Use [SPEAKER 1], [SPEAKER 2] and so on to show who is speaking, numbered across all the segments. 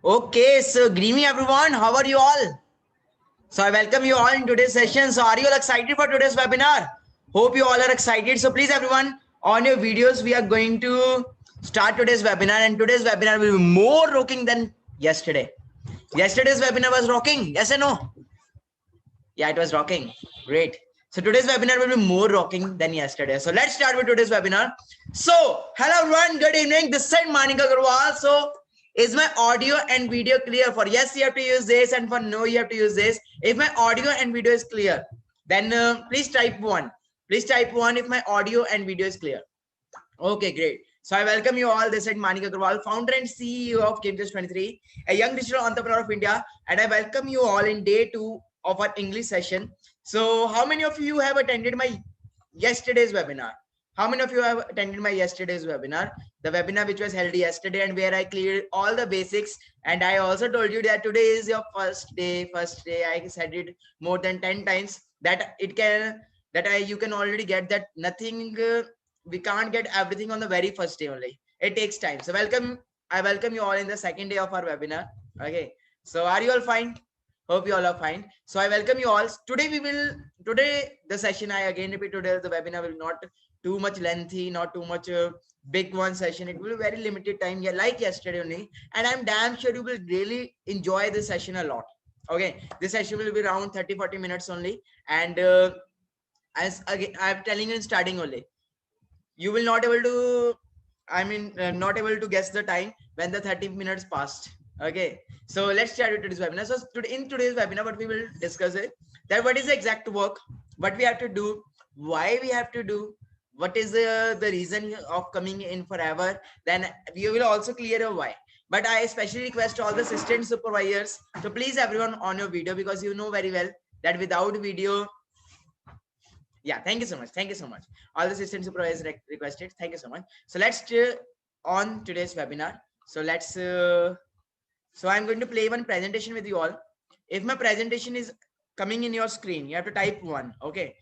[SPEAKER 1] Okay, so good evening everyone. How are you all? So I welcome you all in today's session. So are you all excited for today's webinar? Hope you all are excited. So please everyone, on your videos, we are going to start today's webinar, and today's webinar will be more rocking than yesterday. Yesterday's webinar was rocking, yes or no? Yeah, it was rocking. Great. So today's webinar will be more rocking than yesterday. So let's start with today's webinar. So hello everyone, good evening. This is Manik Aggarwal. So is my audio and video clear? For yes, you have to use this, and for no, you have to use this. If my audio and video is clear, then please type 1. Please type 1 if my audio and video is clear. Okay, great. So I welcome you all. This is Manik Aggarwal, founder and CEO of Game23, a young digital entrepreneur of India. And I welcome you all in day 2 of our English session. So how many of you have attended my yesterday's webinar? How many of you have attended my yesterday's webinar? The webinar which was held yesterday, and where I cleared all the basics. And I also told you that today is your first day. I said it more than 10 times that you can already get that nothing. We can't get everything on the very first day only. It takes time. So I welcome you all in the second day of our webinar. Okay. So are you all fine? Hope you all are fine. So I welcome you all. Today the session, I again repeat, today the webinar will not too much lengthy, not too much big one session. It will be very limited time, yeah, like yesterday only. And I'm damn sure you will really enjoy this session a lot. Okay, this session will be around 30-40 minutes only. And as again, I'm telling you in starting only, you will not able to, not able to guess the time when the 30 minutes passed. Okay, so let's start with today's webinar. So in today's webinar, what we will discuss is that what is the exact work, what we have to do, why we have to do, what is the reason of coming in forever. Then we will also clear your why. But I especially request all the assistant supervisors to please everyone on your video, because you know very well that without video, yeah, thank you so much. Thank you so much. All the assistant supervisors requested. Thank you so much. So let's on today's webinar. So let's so I'm going to play one presentation with you all. If my presentation is coming in your screen, you have to type 1. Okay,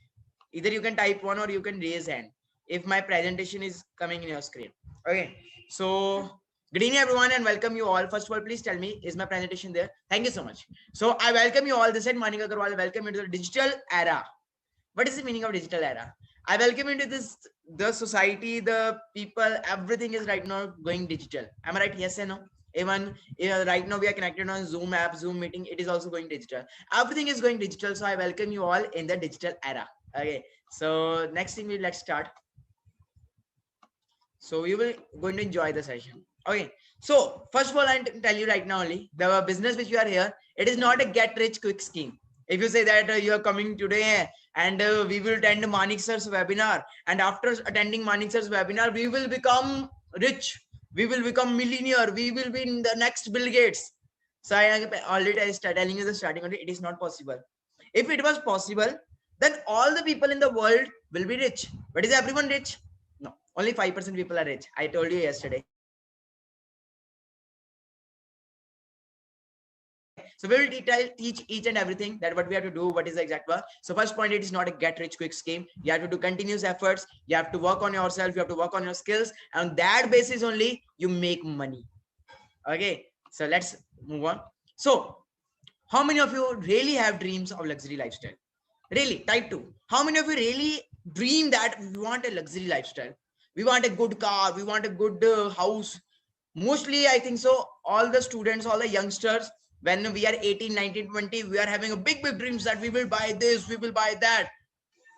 [SPEAKER 1] either you can type 1 or you can raise hand if my presentation is coming in your screen. Okay, so good evening everyone, and welcome you all. First of all, please tell me, is my presentation there? Thank you so much. So I welcome you all. This is Manik Aggarwal. Welcome into the digital era. What is the meaning of digital era? I welcome into this, the society, the people, everything is right now going digital. Am I right? Yes or no? Even right now we are connected on Zoom app, Zoom meeting, it is also going digital. Everything is going digital. So I welcome you all in the digital era. Okay, so next thing, let's start. So you will going to enjoy the session. Okay, so first of all, I tell you right now only, the business which you are here, it is not a get rich quick scheme. If you say that you are coming today and we will attend Manik sir's webinar, and after attending Manik sir's webinar, we will become rich, we will become millionaire, we will be in the next Bill Gates. So I already started telling you the starting only, it is not possible. If it was possible, then all the people in the world will be rich. But is everyone rich? No, only 5% people are rich. I told you yesterday. So we will teach each and everything that what we have to do, what is the exact work. So first point, it is not a get rich quick scheme. You have to do continuous efforts. You have to work on yourself. You have to work on your skills. And on that basis only you make money. Okay, so let's move on. So how many of you really have dreams of luxury lifestyle? Really, type 2. How many of you really dream that we want a luxury lifestyle. We want a good car. We want a good house. Mostly, I think so. All the students, all the youngsters, when we are 18, 19, 20, we are having a big dreams that we will buy this, we will buy that.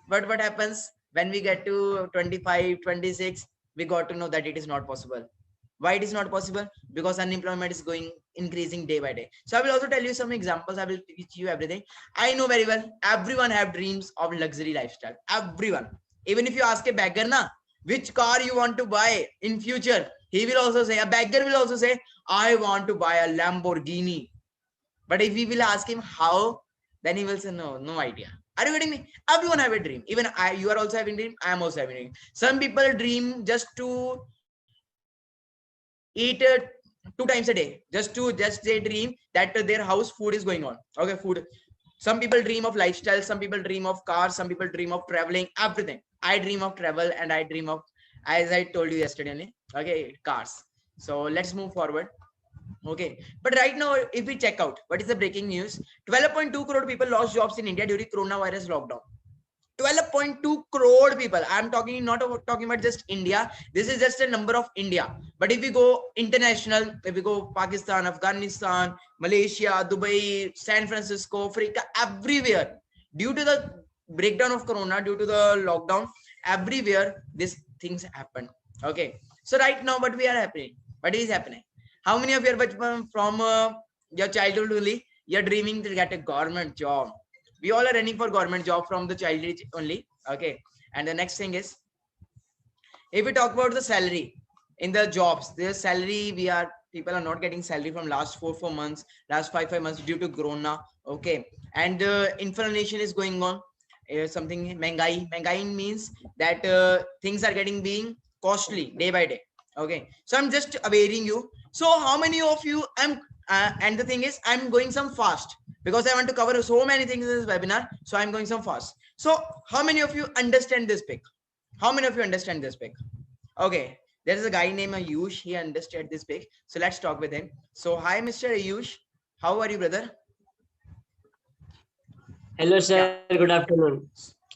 [SPEAKER 1] But what happens when we get to 25, 26, we got to know that it is not possible. Why it is not possible? Because unemployment is going increasing day by day. So I will also tell you some examples. I will teach you everything. I know very well everyone have dreams of luxury lifestyle. Everyone. Even if you ask a beggar na, which car you want to buy in future, he will also say, a beggar will also say, I want to buy a Lamborghini. But if we will ask him how, then he will say, no idea. Are you getting me? Everyone have a dream. Even you are also having a dream. I am also having a dream. Some people dream just to eat 2 times a day. Just they dream that their house food is going on. Okay, food. Some people dream of lifestyle. Some people dream of cars. Some people dream of traveling. Everything. I dream of travel, and I dream of, as I told you yesterday, okay, cars. So let's move forward. Okay, but right now, if we check out what is the breaking news, 12.2 crore people lost jobs in India during coronavirus lockdown. 12.2 crore people. I'm talking not about talking about just India. This is just a number of India. But if we go international, if we go Pakistan, Afghanistan, Malaysia, Dubai, San Francisco, Africa, everywhere, due to the breakdown of corona, due to the lockdown, everywhere these things happen. Okay, so right now what is happening? How many of you are from your childhood only, you're dreaming to get a government job? We all are running for government job from the childhood only. Okay, and the next thing is, if we talk about the salary in the jobs, the salary people are not getting salary from last 4 months, last 5 months due to corona. Okay, and inflation is going on. Something Mengai means that things are being costly day by day. Okay, so I'm just awareing you. So how many of you and the thing is, I'm going some fast because I want to cover so many things in this webinar. So I'm going some fast. So how many of you understand this pic? How many of you understand this pic? Okay, there is a guy named Ayush. He understood this pic. So let's talk with him. So hi, Mr. Ayush. How are you, brother?
[SPEAKER 2] Hello, sir. Yeah. Good afternoon.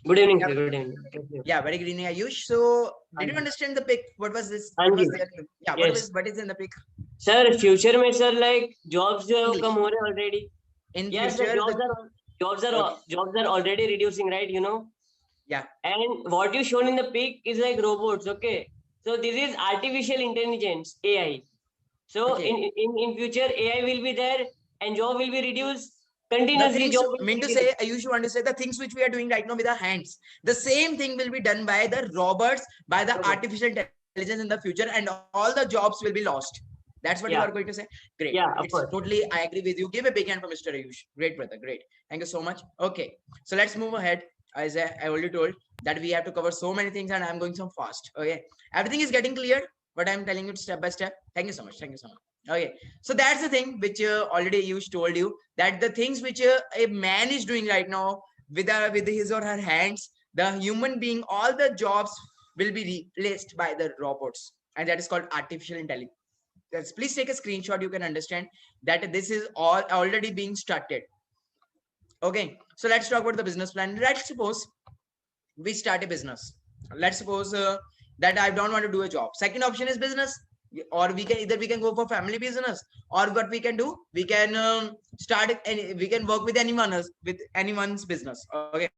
[SPEAKER 2] Good evening, sir. Good evening.
[SPEAKER 1] Yeah, very good evening, Ayush. So did you understand the pic? What was this? What was there? Yeah, yes. What is in the pic?
[SPEAKER 2] Sir, future mein sir, like jobs come already. In yes, future, jobs are already reducing, right? You know.
[SPEAKER 1] Yeah.
[SPEAKER 2] And what you shown in the pic is like robots. Okay. So this is artificial intelligence, AI. So okay. in future, AI will be there and job will be reduced. Continuously
[SPEAKER 1] job mean to say, I usually want to say the things which we are doing right now with our hands, the same thing will be done by the robots, by the artificial intelligence in the future, and all the jobs will be lost. That's what you are going to say. Great.
[SPEAKER 2] Yeah,
[SPEAKER 1] it's totally, I agree with you. Give a big hand for Mr. Ayush. Great, brother. Great. Thank you so much. Okay, so let's move ahead. As I already told that we have to cover so many things, and I'm going so fast. Okay, everything is getting clear, but I'm telling you step by step. Thank you so much. Thank you so much. Okay, so that's the thing which already Ayush told you, that the things which a man is doing right now with his or her hands, the human being, all the jobs will be replaced by the robots, and that is called artificial intelligence. Please take a screenshot. You can understand that this is all already being started. Okay, so let's talk about the business plan. Let's suppose we start a business. Let's suppose that I don't want to do a job. Second option is business, or we can go for family business, or what we can do, we can start we can work with anyone's business. Okay,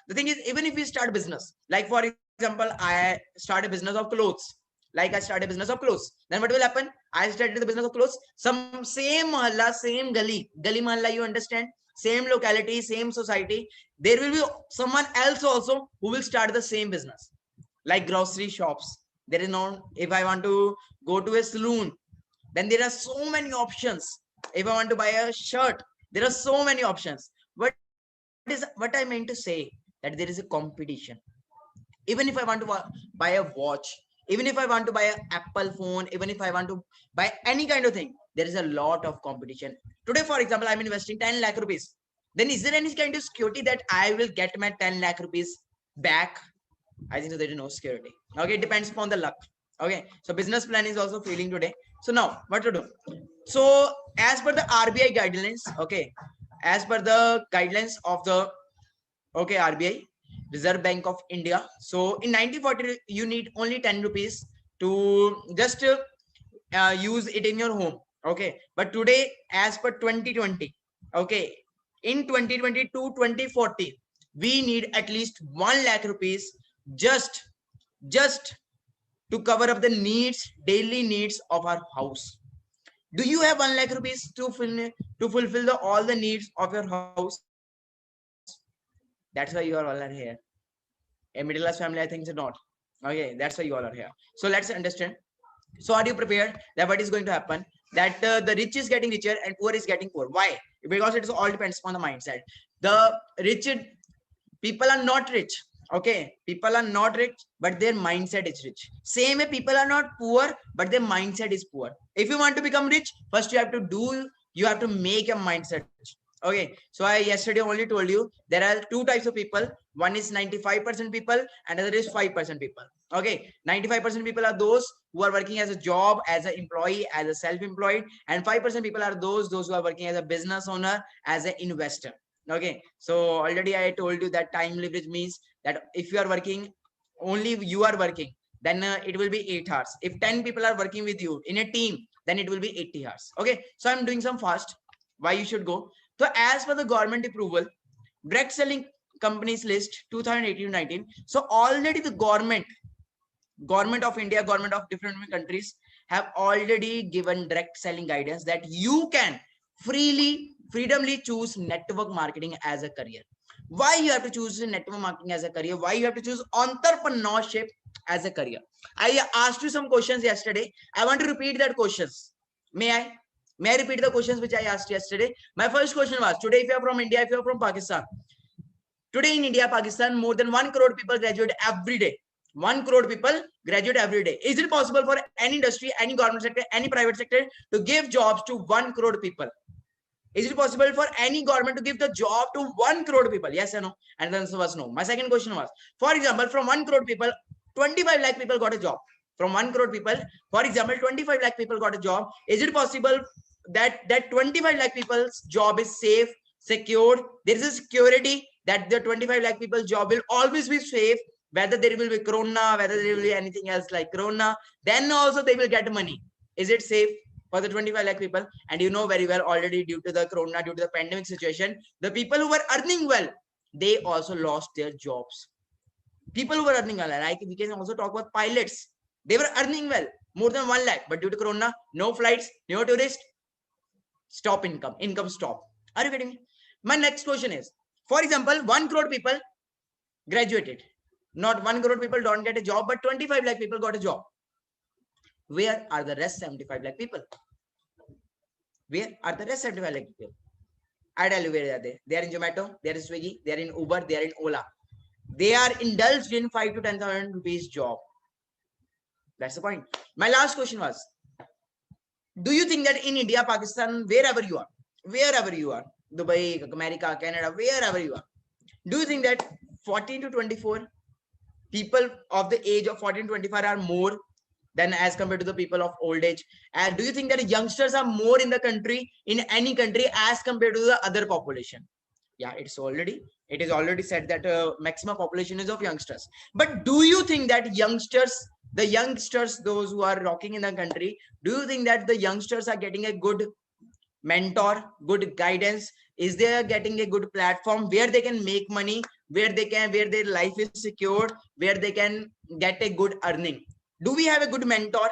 [SPEAKER 1] the thing is, even if we start business, like for example, I start a business of clothes. Like I start a business of clothes, then what will happen? I started the business of clothes. Some same mahalla, same gali mahalla, you understand? Same locality, same society. There will be someone else also who will start the same business, like grocery shops. There is no, if I want to go to a saloon, then there are so many options. If I want to buy a shirt, there are so many options. What I meant to say, that there is a competition. Even if I want to buy a watch, even if I want to buy an Apple phone, even if I want to buy any kind of thing, there is a lot of competition. Today, for example, I'm investing 10 lakh rupees. Then is there any kind of security that I will get my 10 lakh rupees back? I think there is no security. Okay, it depends upon the luck. Okay, so business plan is also failing today. So now what to do? So as per the RBI guidelines, okay, as per the guidelines of the RBI, Reserve Bank of India. So in 1940, you need only 10 rupees to just use it in your home. Okay, but today, as per 2020, okay, in 2022 2040, we need at least 1 lakh rupees just to cover up the needs, daily needs of our house. Do you have 1 lakh rupees to fulfill all the needs of your house? That's why you are all are here. A middle class family, I think so not. Okay, that's why you all are here. So let's understand. So are you prepared that what is going to happen? That the rich is getting richer and poor is getting poor. Why? Because it all depends on the mindset. The rich people are not rich. Okay, people are not rich, but their mindset is rich. Same way, people are not poor, but their mindset is poor. If you want to become rich, first you have to make your mindset rich. Okay, so I yesterday only told you there are two types of people. One is 95% people and other is 5% people. Okay, 95% people are those who are working as a job, as an employee, as a self-employed, and 5% people are those who are working as a business owner, as an investor. Okay, so already I told you that time leverage means that if you are working, only you are working, then it will be 8 hours. If 10 people are working with you in a team, then it will be 80 hours. Okay, so I'm doing some fast. Why you should go? So as per the government approval, direct selling companies list 2018-19. So already the government of India, government of different countries have already given direct selling guidance that you can freedomly choose network marketing as a career. Why you have to choose network marketing as a career? Why you have to choose entrepreneurship as a career? I asked you some questions yesterday. I want to repeat that questions. May I? May I repeat the questions which I asked yesterday? My first question was, today if you are from India, if you are from Pakistan, today in India, Pakistan, more than 1 crore people graduate every day. 1 crore people graduate every day. Is it possible for any industry, any government sector, any private sector to give jobs to 1 crore people? Is it possible for any government to give the job to 1 crore people? Yes or no? And the answer was no. My second question was, for example, from 1 crore people, 25 lakh people got a job. From 1 crore people, for example, 25 lakh people got a job. Is it possible that 25 lakh people's job is safe, secured? There is a security that the 25 lakh people's job will always be safe, whether there will be corona, whether there will be anything else like corona, then also they will get money. Is it safe for the 25 lakh people? And you know very well already, due to the corona, due to the pandemic situation, the people who were earning well, they also lost their jobs. People who were earning well, like we can also talk about pilots. They were earning well, more than 1 lakh, but due to corona, no flights, no tourists, stop income stop. Are you getting me? My next question is, for example, 1 crore people graduated. Not 1 crore people don't get a job, but 25 lakh people got a job. Where are the rest 75 lakh people? Where are the rest 75 lakh people? I tell you where are they. They are in Zomato, they are in Swiggy, they are in Uber, they are in Ola. They are indulged in 5 to 10,000 rupees job. That's the point. My last question was, do you think that in India, Pakistan, wherever you are, Dubai, America, Canada, wherever you are, do you think that 14 to 24 people of the age of 14 to 25 are more than as compared to the people of old age? And do you think that youngsters are more in the country, in any country, as compared to the other population? Yeah, it is already said that maximum population is of youngsters. But do you think that the youngsters, those who are rocking in the country, do you think that the youngsters are getting a good mentor, good guidance? Is they getting a good platform where they can make money, where their life is secured, where they can get a good earning? Do we have a good mentor?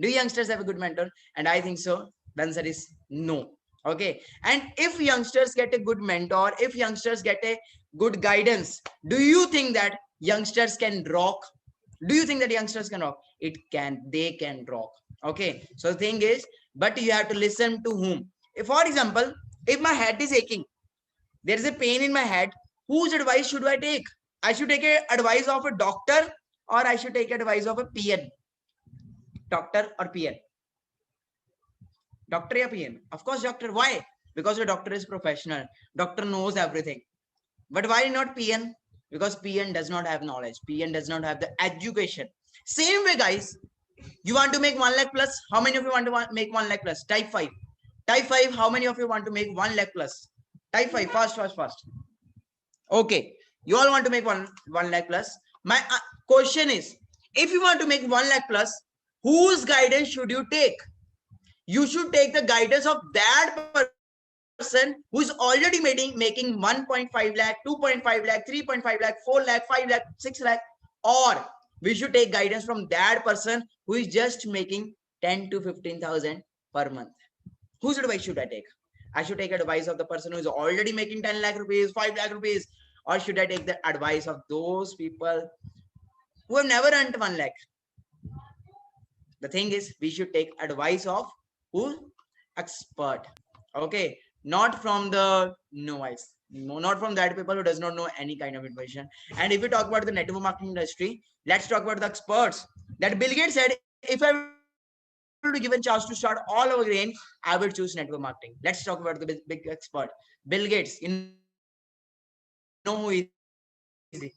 [SPEAKER 1] Do youngsters have a good mentor? And I think so. The answer is no. Okay. And if youngsters get a good mentor, if youngsters get a good guidance, do you think that youngsters can rock? Do you think that youngsters can rock? They can rock. Okay. So the thing is, but you have to listen to whom. If, for example, if my head is aching, there is a pain in my head, whose advice should I take? I should take advice of a doctor, or I should take advice of a PN? Doctor or PN? Doctor or PN? Of course, doctor. Why? Because the doctor is professional. Doctor knows everything. But why not PN? Because PN does not have knowledge. PN does not have the education. Same way, guys. You want to make 1 lakh plus? How many of you want to make 1 lakh plus? Type 5. Type 5. How many of you want to make 1 lakh plus? Type 5. Fast. Okay. You all want to make 1 lakh plus. My question is, if you want to make 1 lakh plus, whose guidance should you take? You should take the guidance of that person who is already making 1.5 lakh, 2.5 lakh, 3.5 lakh, 4 lakh, 5 lakh, 6 lakh, or we should take guidance from that person who is just making 10 to 15,000 per month. Whose advice should I take? I should take advice of the person who is already making 10 lakh rupees, 5 lakh rupees, or should I take the advice of those people who have never earned 1 lakh? The thing is, we should take advice of who? Expert. Okay, not from the novice. No, not from that people who does not know any kind of information. And if we talk about the network marketing industry, let's talk about the experts. That Bill Gates said, if I were to give a chance to start all over again, I will choose network marketing. Let's talk about the big expert. Bill Gates, you know who he is?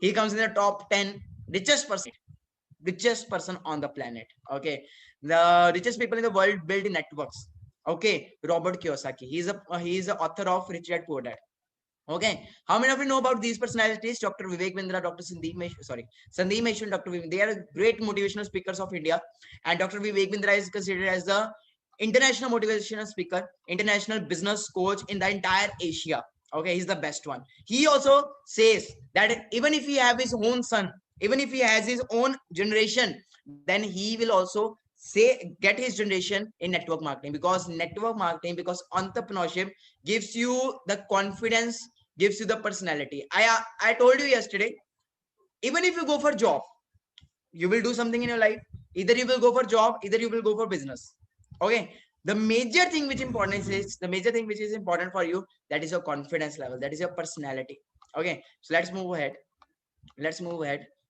[SPEAKER 1] He comes in the top 10 richest person on the planet. Okay, the richest people in the world build networks. Okay, Robert Kiyosaki. He's the author of Rich Dad Poor Dad. Okay, how many of you know about these personalities? Dr. Vivek Bindra, Dr. Sandeep Maheshwari, Dr. Vivek. They are great motivational speakers of India, and Dr. Vivek Bindra is considered as the international motivational speaker, international business coach in the entire Asia. Okay, he's the best one. He also says that even if he have his own son, even if he has his own generation, then he will also get his generation in network marketing, because entrepreneurship gives you the confidence, gives you the personality. I told you yesterday, even if you go for job, you will do something in your life. Either you will go for job, either you will go for business. Okay, the major thing which is important for you, that is your confidence level, that is your personality. Okay, so let's move ahead.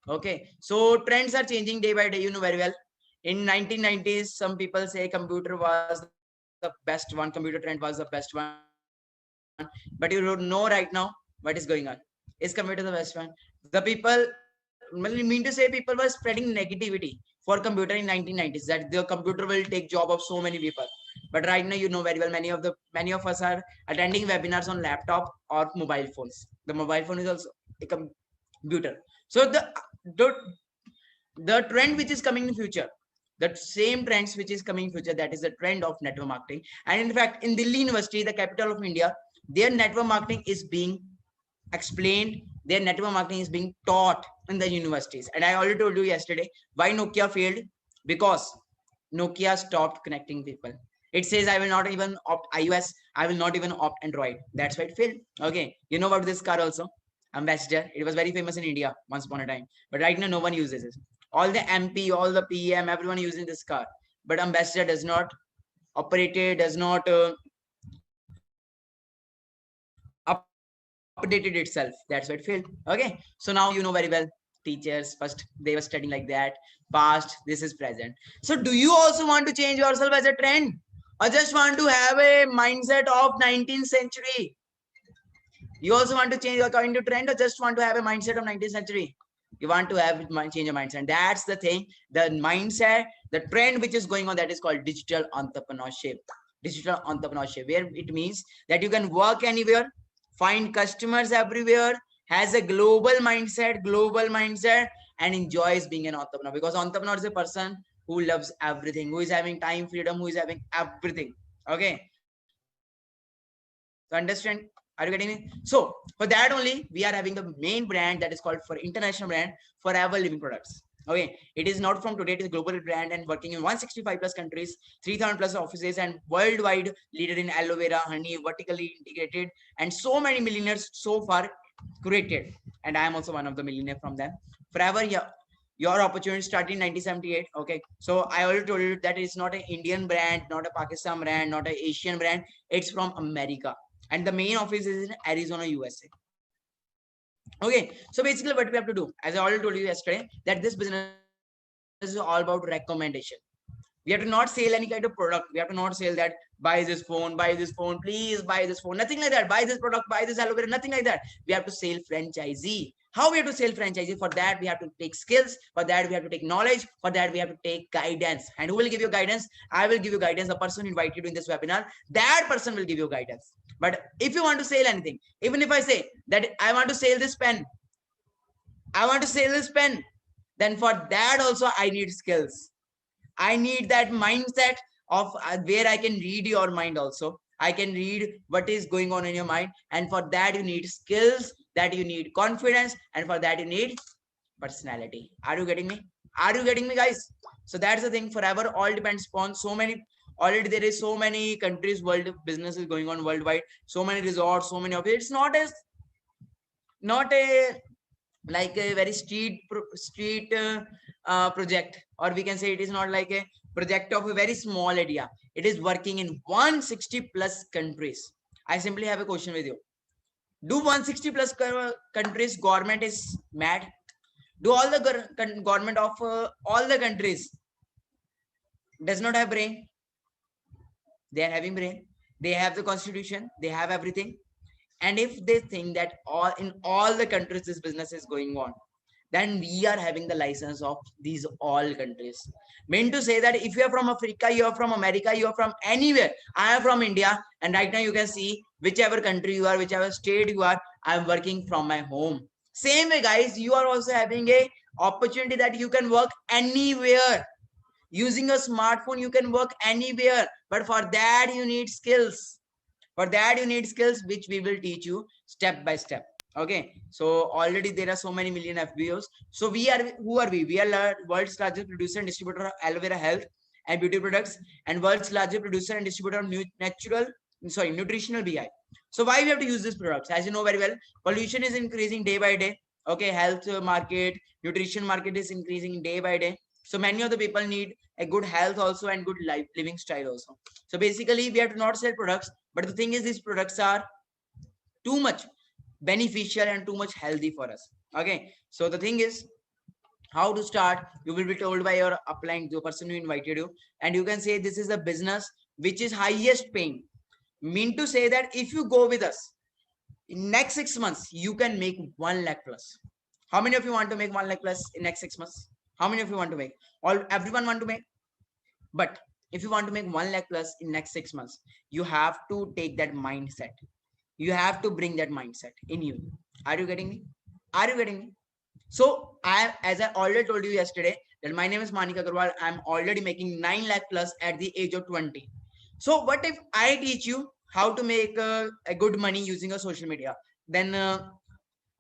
[SPEAKER 1] Okay, so trends are changing day by day, you know very well. In 1990s, some people say computer was the best one, computer trend was the best one, but you don't know right now what is going on. Is computer the best one? The people, mean to say, people were spreading negativity for computer in 1990s, that the computer will take job of so many people. But right now, you know very well, many of us are attending webinars on laptop or mobile phones. The mobile phone is also a computer. So the trend which is coming in future, that same trends which is coming in future, that is the trend of network marketing. And in fact, in Delhi University, the capital of India, their network marketing is being explained, their network marketing is being taught in the universities. And I already told you yesterday why Nokia failed, because Nokia stopped connecting people. It says, I will not even opt iOS, I will not even opt Android. That's why it failed. Okay, you know about this car also, Ambassador. It was very famous in India once upon a time, but right now no one uses it. All the MP, all the PM, everyone using this car, but Ambassador does not operate it, does not updated itself. That's why it failed. Okay, so now you know very well, teachers first they were studying like that, past, this is present. So do you also want to change yourself as a trend, or just want to have a mindset of 19th century? You also want to change according to trend, or just want to have a mindset of 19th century? You want to have change your mindset. That's the thing, the mindset, the trend which is going on, that is called digital entrepreneurship. Where it means that you can work anywhere, find customers everywhere, has a global mindset, and enjoys being an entrepreneur. Because entrepreneur is a person who loves everything, who is having time freedom, who is having everything. Okay, so understand? Are you getting me? So for that only, we are having the main brand that is called for international brand, Forever Living Products. Okay, it is not from today, it is a global brand and working in 165 plus countries, 3,000 plus offices, and worldwide leader in aloe vera, honey, vertically integrated, and so many millionaires so far created. And I am also one of the millionaire from them. Forever, yeah, your opportunity started in 1978. Okay, so I already told you that it's not an Indian brand, not a Pakistan brand, not an Asian brand. It's from America, and the main office is in Arizona, USA. Okay, so basically what we have to do, as I already told you yesterday, that this business is all about recommendation. We have to not sell any kind of product. We have to not sell that buy this phone, please buy this phone. Nothing like that. Buy this product, buy this aloe vera. Nothing like that. We have to sell franchisee. How we have to sell franchisee? For that, we have to take skills. For that, we have to take knowledge. For that, we have to take guidance. And who will give you guidance? I will give you guidance. The person who invited you in this webinar, that person will give you guidance. But if you want to sell anything, even if I say that I want to sell this pen, then for that also I need skills. I need that mindset of where I can read your mind also. I can read what is going on in your mind. And for that, you need skills, that you need confidence. And for that, you need personality. Are you getting me? Are you getting me, guys? So that's the thing. Forever all depends upon so many. Already there is so many countries, world businesses going on worldwide. So many resorts, so many of it. It's not a like a very street project, or we can say it is not like a project of a very small area. It is working in 160 plus countries. I simply have a question with you. Do 160 plus countries government is mad? Do all the government of all the countries does not have brain? They are having brain. They have the constitution. They have everything. And if they think that in all the countries this business is going on, then we are having the license of these all countries. Mean to say that if you are from Africa, you are from America, you are from anywhere. I am from India, and right now you can see whichever country you are, whichever state you are, I am working from my home. Same way, guys, you are also having a opportunity that you can work anywhere. Using a smartphone, you can work anywhere. But for that, you need skills. For that, you need skills, which we will teach you step by step. Okay. So already there are so many million FBOs. So who are we? We are world's largest producer and distributor of aloe vera health and beauty products, and world's largest producer and distributor of nutritional BI. So why we have to use these products? As you know very well, pollution is increasing day by day. Okay. Health market, nutrition market is increasing day by day. So many of the people need a good health also and good living style also. So basically we have to not sell products, but the thing is these products are too much beneficial and too much healthy for us. Okay. So the thing is how to start. You will be told by your upline, the person who invited you, and you can say this is a business which is highest paying. Mean to say that if you go with us in next 6 months, you can make 1 lakh plus. How many of you want to make 1 lakh plus in next 6 months? How many of you want to make? Everyone want to make. But if you want to make 1 lakh plus in next 6 months, you have to take that mindset. You have to bring that mindset in you. Are you getting me? Are you getting me? So as I already told you yesterday, that my name is Manik Aggarwal. I'm already making 9 lakh plus at the age of 20. So what if I teach you how to make a good money using a social media? Then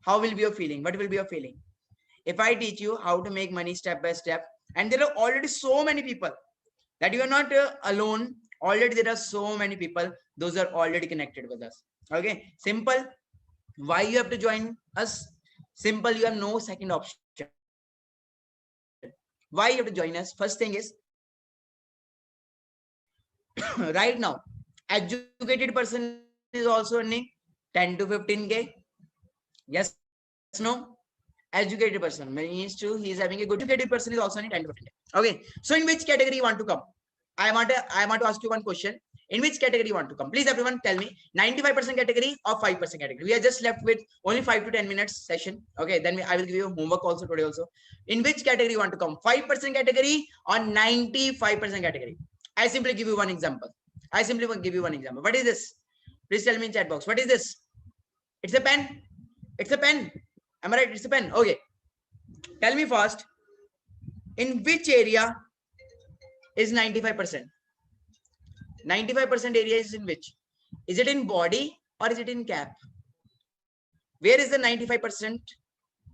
[SPEAKER 1] how will be your feeling? What will be your feeling? If I teach you how to make money step by step, and there are already so many people that you are not alone. Already there are so many people. Those are already connected with us. Okay. Simple. Why you have to join us? Simple. You have no second option. Why you have to join us? First thing is right now, educated person is also earning 10 to 15K. Yes. No. Educated person means to he is having a good educated person is also earning 10 to 15K. Okay. So in which category you want to come? I want to ask you one question. In which category you want to come? Please everyone tell me. 95% category or 5% category? We are just left with only 5 to 10 minutes session. Okay. Then I will give you homework also today also. In which category you want to come? 5% category or 95% category? I simply give you one example. What is this? Please tell me in chat box. What is this? It's a pen. It's a pen. Am I right? It's a pen. Okay. Tell me first. In which area is 95%? 95% area is in which? Is it in body or is it in cap? Where is the 95%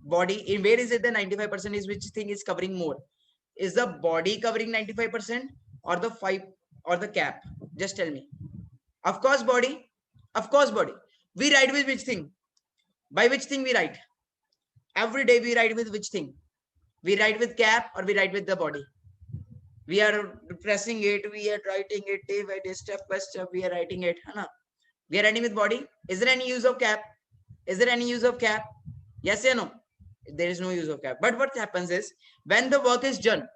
[SPEAKER 1] body? In where is it the 95% is which thing is covering more? Is the body covering 95% or the 5 or the cap? Just tell me. Of course, body. Of course, body. We write with which thing? By which thing we write? Every day we write with which thing? We write with cap or we write with the body? We are pressing it, we are writing it day by day, step by step, we are writing it. We are writing with body. Is there any use of cap? Is there any use of cap? Yes or no? There is no use of cap. But what happens is when the work is done,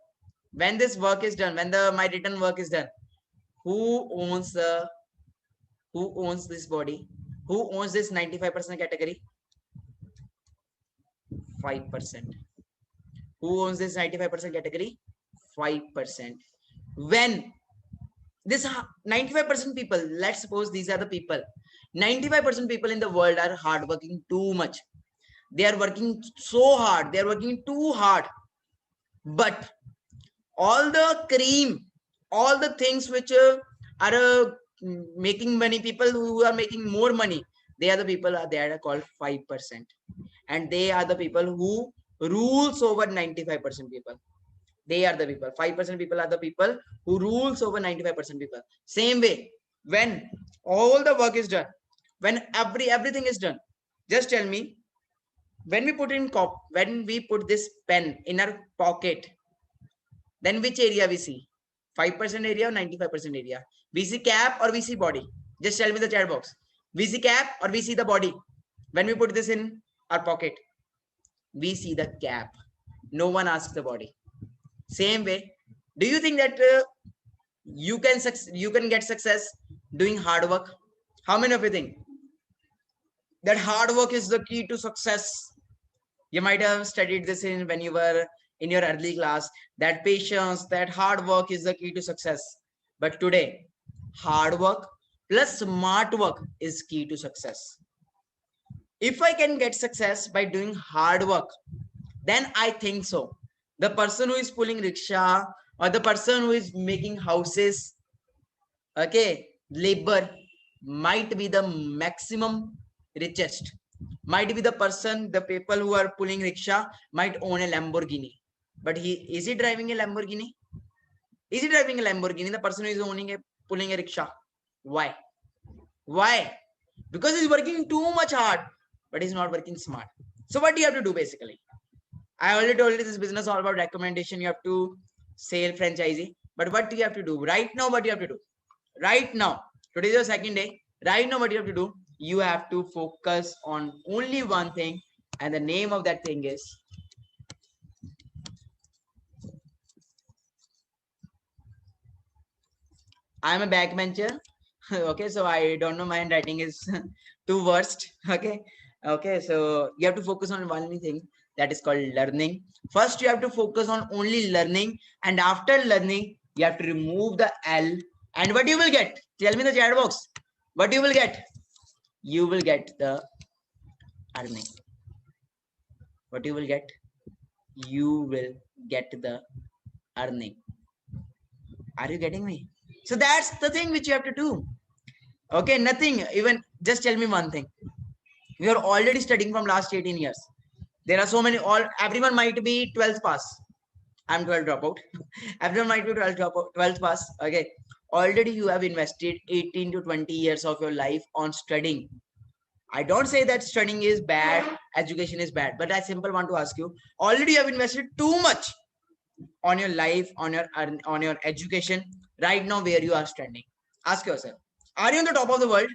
[SPEAKER 1] when this work is done, when my written work is done, who owns this body? Who owns this 95% category? 5%. Who owns this 95% category? 5%. When this 95% people, let's suppose these are the people, 95% people in the world are hardworking too much. They are working so hard. They are working too hard. But all the cream, all the things which are making money, people who are making more money, they are the people that are called 5%. And they are the people who rules over 95% people. They are the people. 5% people are the people who rules over 95% people. Same way, when all the work is done, when everything is done, just tell me, when we put this pen in our pocket, then which area we see? 5% area or 95% area? We see cap or we see body? Just tell me the chat box. We see cap or we see the body? When we put this in our pocket, we see the cap. No one asks the body. Same way, do you think that you can get success doing hard work? How many of you think that hard work is the key to success? You might have studied this when you were in your early class, that patience, that hard work is the key to success. But today, hard work plus smart work is key to success. If I can get success by doing hard work, then I think so. The person who is pulling rickshaw or the person who is making houses, okay, labor, might be the maximum richest. Might be the person, the people who are pulling rickshaw might own a Lamborghini. But is he driving a Lamborghini? Is he driving a Lamborghini? The person who is pulling a rickshaw. Why? Why? Because he's working too much hard, but he's not working smart. So what do you have to do basically? I already told you this business all about recommendation. You have to sell franchisee. But what do you have to do? Right now, what do you have to do? Right now, today is your second day. Right now, what do you have to do? You have to focus on only one thing. And the name of that thing is I'm a backbencher. Okay, so I don't know, my handwriting is too worst. Okay, so you have to focus on one thing, that is called learning. First, you have to focus on only learning, and after learning, you have to remove the L. And what you will get? Tell me in the chat box. What you will get? You will get the earning. What you will get? You will get the earning. Are you getting me? So that's the thing which you have to do. Okay, nothing. Even just tell me one thing. We are already studying from last 18 years. There are so many, everyone might be 12th pass. I'm 12 dropout. Everyone might be 12th pass. Okay. Already you have invested 18 to 20 years of your life on studying. I don't say that studying is bad, education is bad, but I simply want to ask you, already you have invested too much on your life, on your education. Right now, where you are standing, ask yourself, are you on the top of the world?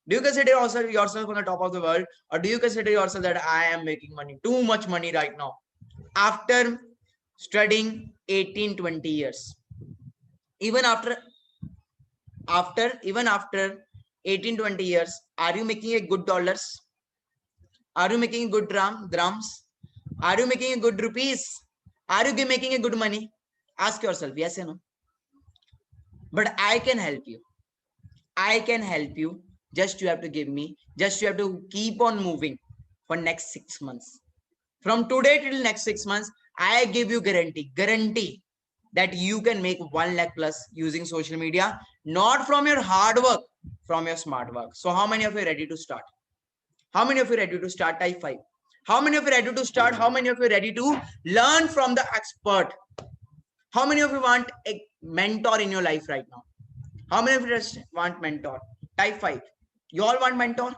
[SPEAKER 1] Do you consider yourself on the top of the world, or do you consider yourself that I am making money, too much money right now, after studying 18-20 years? Even after 18-20 years, are you making a good dollars? Are you making a good drams? Are you making a good rupees? Are you making a good money? Ask yourself, yes or no? But I can help you. I can help you. Just you have to give me, just you have to keep on moving for next 6 months. From today till next 6 months, I give you guarantee that you can make 1 lakh plus using social media, not from your hard work, from your smart work. So how many of you are ready to start? How many of you are ready to start? Type 5. How many of you are ready to start? How many of you are ready to learn from the expert? How many of you want a mentor in your life right now? How many of you just want mentor? Type 5. You all want mentor?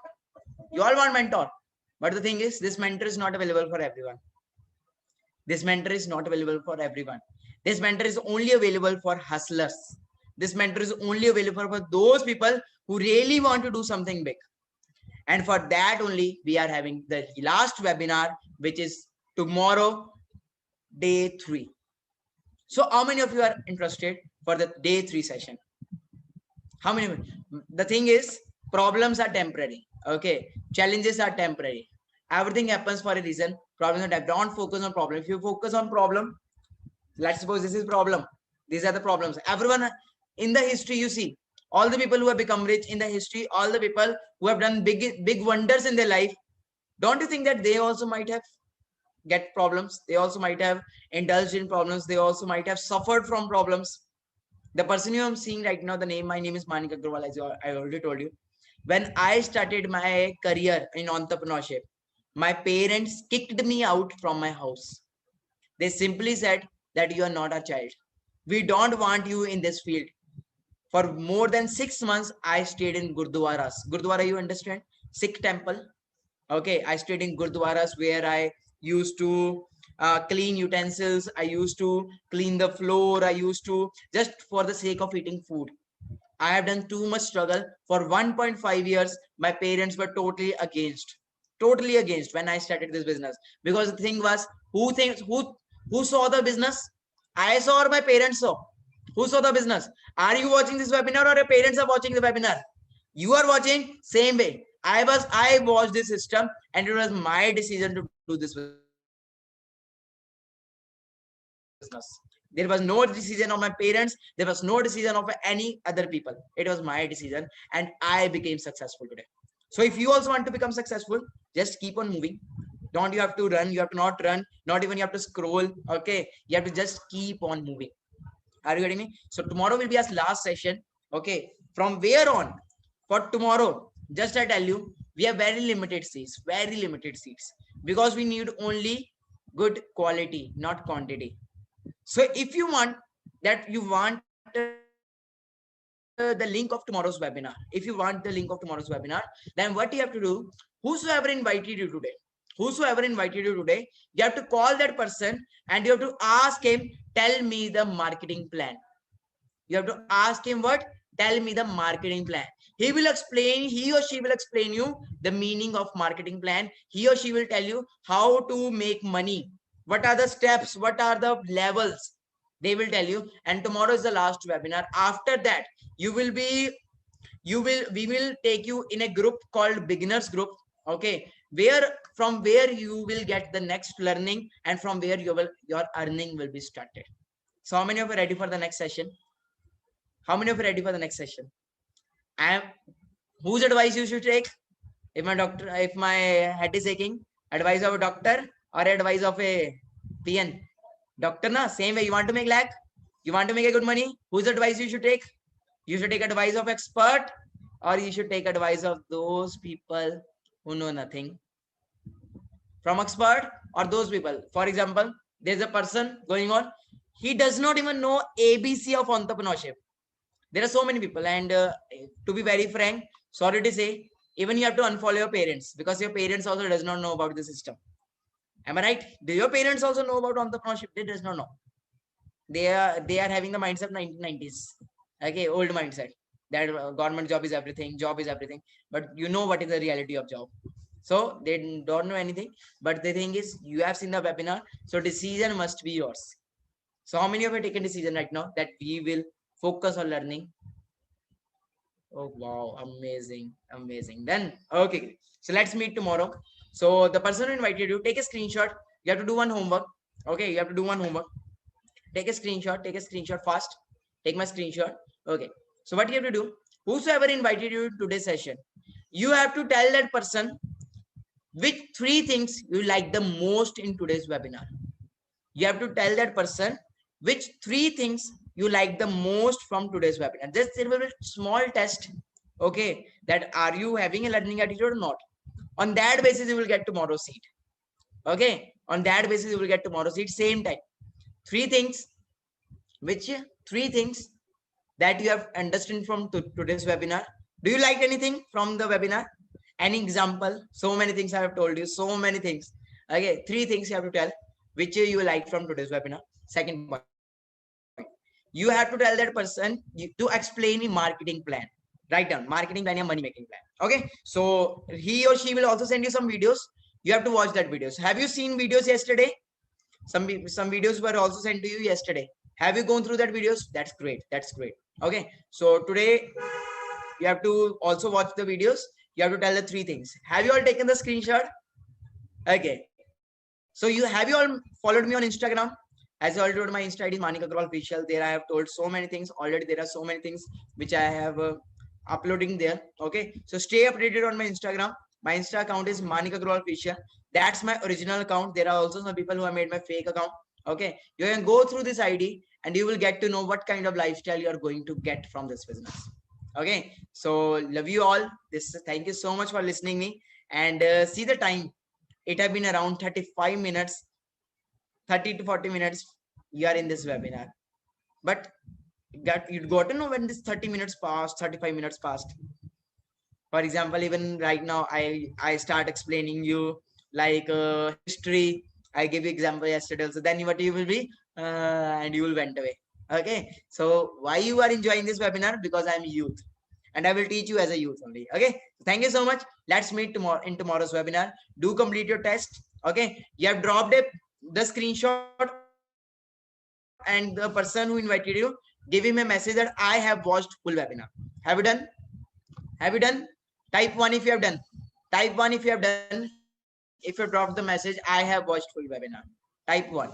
[SPEAKER 1] You all want mentor. But the thing is, this mentor is not available for everyone. This mentor is not available for everyone. This mentor is only available for hustlers. This mentor is only available for those people who really want to do something big. And for that only, we are having the last webinar, which is tomorrow, day 3. So how many of you are interested for the day 3 session? How many? The thing is, problems are temporary. Okay, challenges are temporary. Everything happens for a reason. Problems are temporary. Don't focus on problem. If you focus on problem, let's suppose this is problem. These are the problems. Everyone in the history, you see, all the people who have become rich in the history, all the people who have done big wonders in their life, don't you think that they also might have get problems? They also might have indulged in problems. They also might have suffered from problems. The person you am seeing right now, my name is Manik Aggarwal, as I already told you. When I started my career in entrepreneurship, my parents kicked me out from my house. They simply said that you are not a child. We don't want you in this field. For more than 6 months, I stayed in Gurdwaras. Gurdwara, you understand? Sikh temple. Okay, I stayed in Gurdwaras where I used to clean utensils. I used to clean the floor. I used to, just for the sake of eating food. I have done too much struggle. For 1.5 years, my parents were totally against when I started this business. Because the thing was, who saw the business? I saw or my parents saw? Who saw the business? Are you watching this webinar or your parents are watching the webinar? You are watching same way. I watched this system and it was my decision to do this business. There was no decision of my parents. There was no decision of any other people. It was my decision and I became successful today. So if you also want to become successful, just keep on moving. Don't you have to run. You have to not run. Not even you have to scroll. Okay. You have to just keep on moving. Are you getting me? So tomorrow will be our last session. Okay. From where on? For tomorrow, just I tell you, we have very limited seats. Because we need only good quality, not quantity. So if you want the link of tomorrow's webinar, then what you have to do, whosoever invited you today, you have to call that person and you have to ask him, tell me the marketing plan. You have to ask him what? Tell me the marketing plan. He or she will explain you the meaning of marketing plan. He or she will tell you how to make money. What are the steps? What are the levels? They will tell you. And tomorrow is the last webinar. After that, we will take you in a group called beginners group. Okay. From where you will get the next learning and from where your earning will be started. So how many of you are ready for the next session? How many of you are ready for the next session? Whose advice you should take? If my head is aching, advice of a doctor or advice of a PN? Doctor, na? Same way. You want to make lakh? You want to make a good money? Whose advice you should take? You should take advice of expert or you should take advice of those people who know nothing. From expert or those people. For example, there's a person going on. He does not even know ABC of entrepreneurship. There are so many people, and to be very frank, sorry to say, even you have to unfollow your parents because your parents also does not know about the system. Am I right? Do your parents also know about entrepreneurship? They does not know. They are having the mindset 1990s. Okay, old mindset that government job is everything, but you know what is the reality of job. So they don't know anything. But the thing is, you have seen the webinar, so decision must be yours. So how many of you have taken decision right now that we will focus on learning? Oh wow, amazing. Then okay, so let's meet tomorrow. So the person who invited you, take a screenshot. You have to do one homework. Okay, you have to do one homework. Take a screenshot fast. Take my screenshot. Okay, so what you have to do, whosoever invited you to today's session, you have to tell that person which 3 things you like the most in today's webinar. You have to tell that person which 3 things you like the most from today's webinar. Just a little small test. Okay, that are you having a learning attitude or not? On that basis, you will get tomorrow's seat. Okay, on that basis, you will get tomorrow's seat. Same time. 3 things. Which 3 things that you have understood from today's webinar? Do you like anything from the webinar? Any example? So many things I have told you. So many things. Okay, 3 things you have to tell which you like from today's webinar. Second point. You have to tell that person to explain the marketing plan. Write down marketing plan or money making plan. Okay, so he or she will also send you some videos. You have to watch that videos. Have you seen videos yesterday? Some videos were also sent to you yesterday. Have you gone through that videos? That's great. That's great. Okay. So today you have to also watch the videos. You have to tell the 3 things. Have you all taken the screenshot? Okay. So have you all followed me on Instagram? As I already told, my Insta ID is Manik Aggarwal official. There I have told so many things. Already there are so many things which I have uploading there. Okay. So stay updated on my Instagram. My Insta account is Manik Aggarwal official. That's my original account. There are also some people who have made my fake account. Okay. You can go through this ID and you will get to know what kind of lifestyle you are going to get from this business. Okay. So love you all. Thank you so much for listening me, and see the time. It has been around 35 minutes, 30 to 40 minutes. You are in this webinar, but you got to know when this 30 minutes passed, 35 minutes passed. For example, even right now, I start explaining you like history. I give you example yesterday. So then what you will be, and you will went away. Okay. So why you are enjoying this webinar? Because I'm youth, and I will teach you as a youth only. Okay. Thank you so much. Let's meet tomorrow in tomorrow's webinar. Do complete your test. Okay. You have dropped the screenshot, and the person who invited you, give him a message that I have watched full webinar. Have you done? Have you done? Type 1 if you have done. Type 1 if you have done. If you dropped the message, I have watched full webinar. Type 1.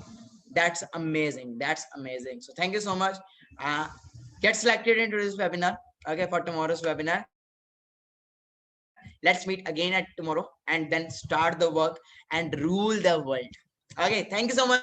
[SPEAKER 1] That's amazing. That's amazing. So thank you so much. Get selected into this webinar. Okay, for tomorrow's webinar. Let's meet again at tomorrow and then start the work and rule the world. Okay, thank you so much.